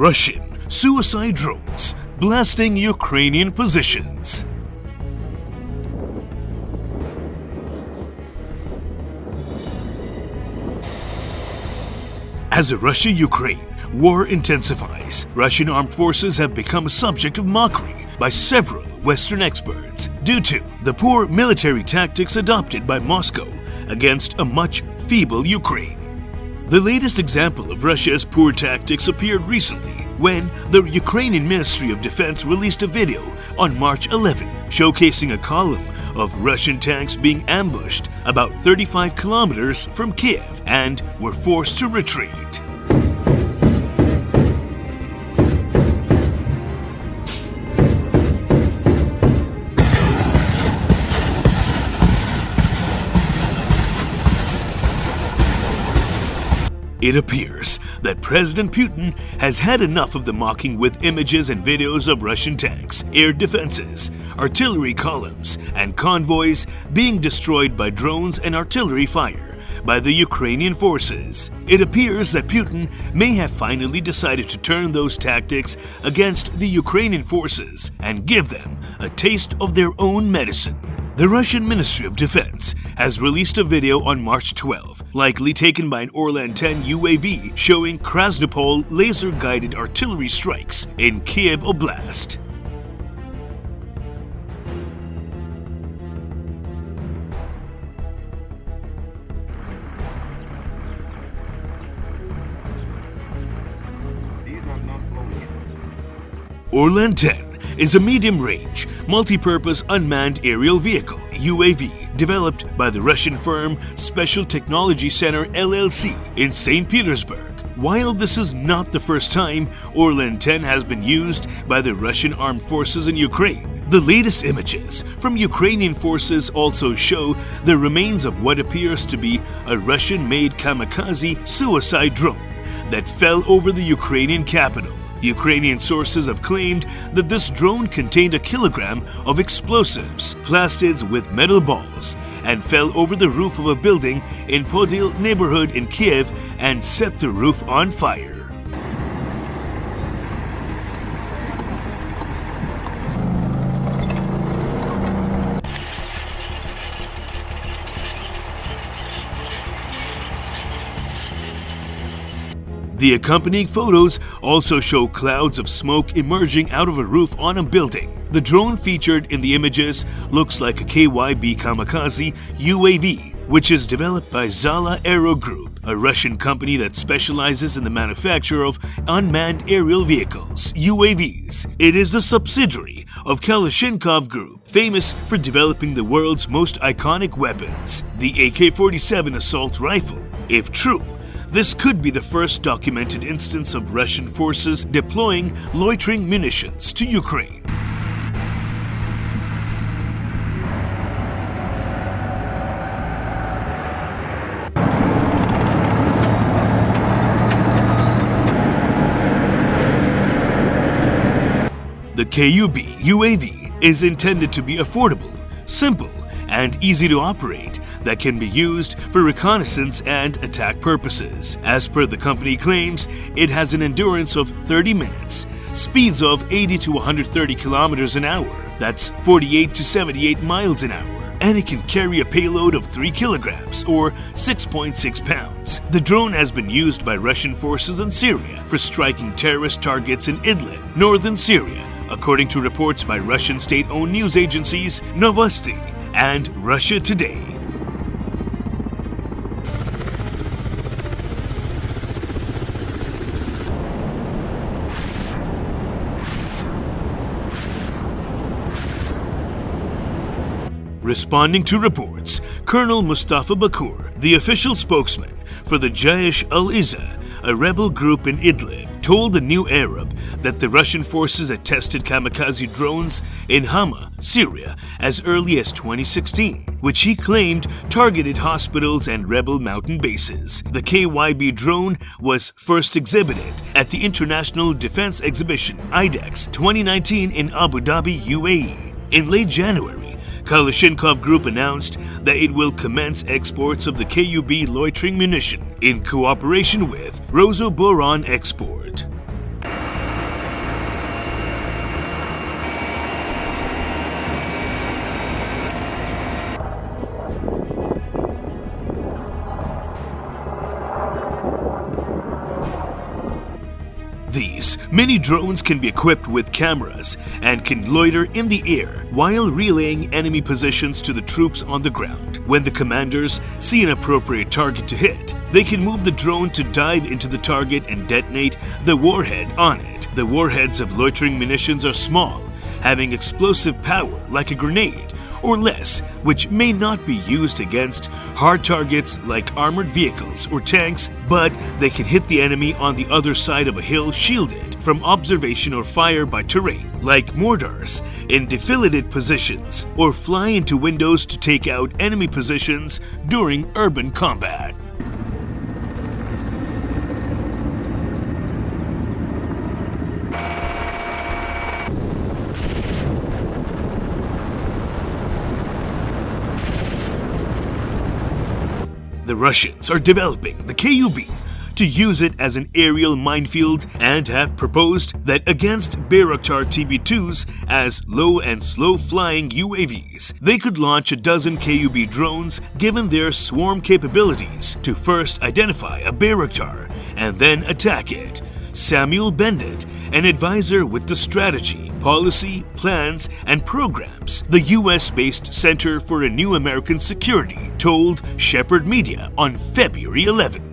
Russian suicide drones blasting Ukrainian positions. As the Russia-Ukraine war intensifies, Russian armed forces have become a subject of mockery by several Western experts due to the poor military tactics adopted by Moscow against a much feeble Ukraine. The latest example of Russia's poor tactics appeared recently when the Ukrainian Ministry of Defense released a video on March 11 showcasing a column of Russian tanks being ambushed about 35 kilometers from Kiev and were forced to retreat. It appears that President Putin has had enough of the mocking with images and videos of Russian tanks, air defenses, artillery columns, and convoys being destroyed by drones and artillery fire by the Ukrainian forces. It appears that Putin may have finally decided to turn those tactics against the Ukrainian forces and give them a taste of their own medicine. The Russian Ministry of Defense has released a video on March 12, likely taken by an Orlan-10 UAV, showing Krasnopol laser-guided artillery strikes in Kiev Oblast. Orlan-10 is a medium-range, multi-purpose unmanned aerial vehicle UAV developed by the Russian firm Special Technology Center LLC in St. Petersburg. While this is not the first time Orlan-10 has been used by the Russian armed forces in Ukraine, the latest images from Ukrainian forces also show the remains of what appears to be a Russian-made kamikaze suicide drone that fell over the Ukrainian capital. Ukrainian sources have claimed that this drone contained a kilogram of explosives, plastids with metal balls, and fell over the roof of a building in Podil neighborhood in Kiev and set the roof on fire. The accompanying photos also show clouds of smoke emerging out of a roof on a building. The drone featured in the images looks like a KYB Kamikaze UAV, which is developed by Zala Aero Group, a Russian company that specializes in the manufacture of unmanned aerial vehicles, UAVs. It is a subsidiary of Kalashnikov Group, famous for developing the world's most iconic weapons, the AK-47 assault rifle. If true, this could be the first documented instance of Russian forces deploying loitering munitions to Ukraine. The KUB UAV is intended to be affordable, simple, and easy to operate that can be used for reconnaissance and attack purposes. As per the company claims, it has an endurance of 30 minutes, speeds of 80 to 130 kilometers an hour, that's 48 to 78 miles an hour, and it can carry a payload of 3 kilograms or 6.6 pounds. The drone has been used by Russian forces in Syria for striking terrorist targets in Idlib, northern Syria, according to reports by Russian state-owned news agencies Novosti and Russia Today. Responding to reports, Colonel Mustafa Bakur, the official spokesman for the Jaish al-Izza, a rebel group in Idlib, told the New Arab that the Russian forces had tested kamikaze drones in Hama, Syria, as early as 2016, which he claimed targeted hospitals and rebel mountain bases. The KYB drone was first exhibited at the International Defense Exhibition IDEX 2019 in Abu Dhabi, UAE. In late January, Kalashnikov Group announced that it will commence exports of the KUB loitering munition in cooperation with Rosoboron Export. These mini drones can be equipped with cameras and can loiter in the air while relaying enemy positions to the troops on the ground. When the commanders see an appropriate target to hit, they can move the drone to dive into the target and detonate the warhead on it. The warheads of loitering munitions are small, having explosive power like a grenade or less, which may not be used against hard targets like armored vehicles or tanks, but they can hit the enemy on the other side of a hill shielded from observation or fire by terrain, like mortars, in defileted positions, or fly into windows to take out enemy positions during urban combat. The Russians are developing the KUB to use it as an aerial minefield and have proposed that against Bayraktar TB2s as low and slow flying UAVs, they could launch a dozen KUB drones given their swarm capabilities to first identify a Bayraktar and then attack it. Samuel Bendit, an advisor with the strategy, policy, plans, and programs, the US-based Center for a New American Security, told Shepherd Media on February 11.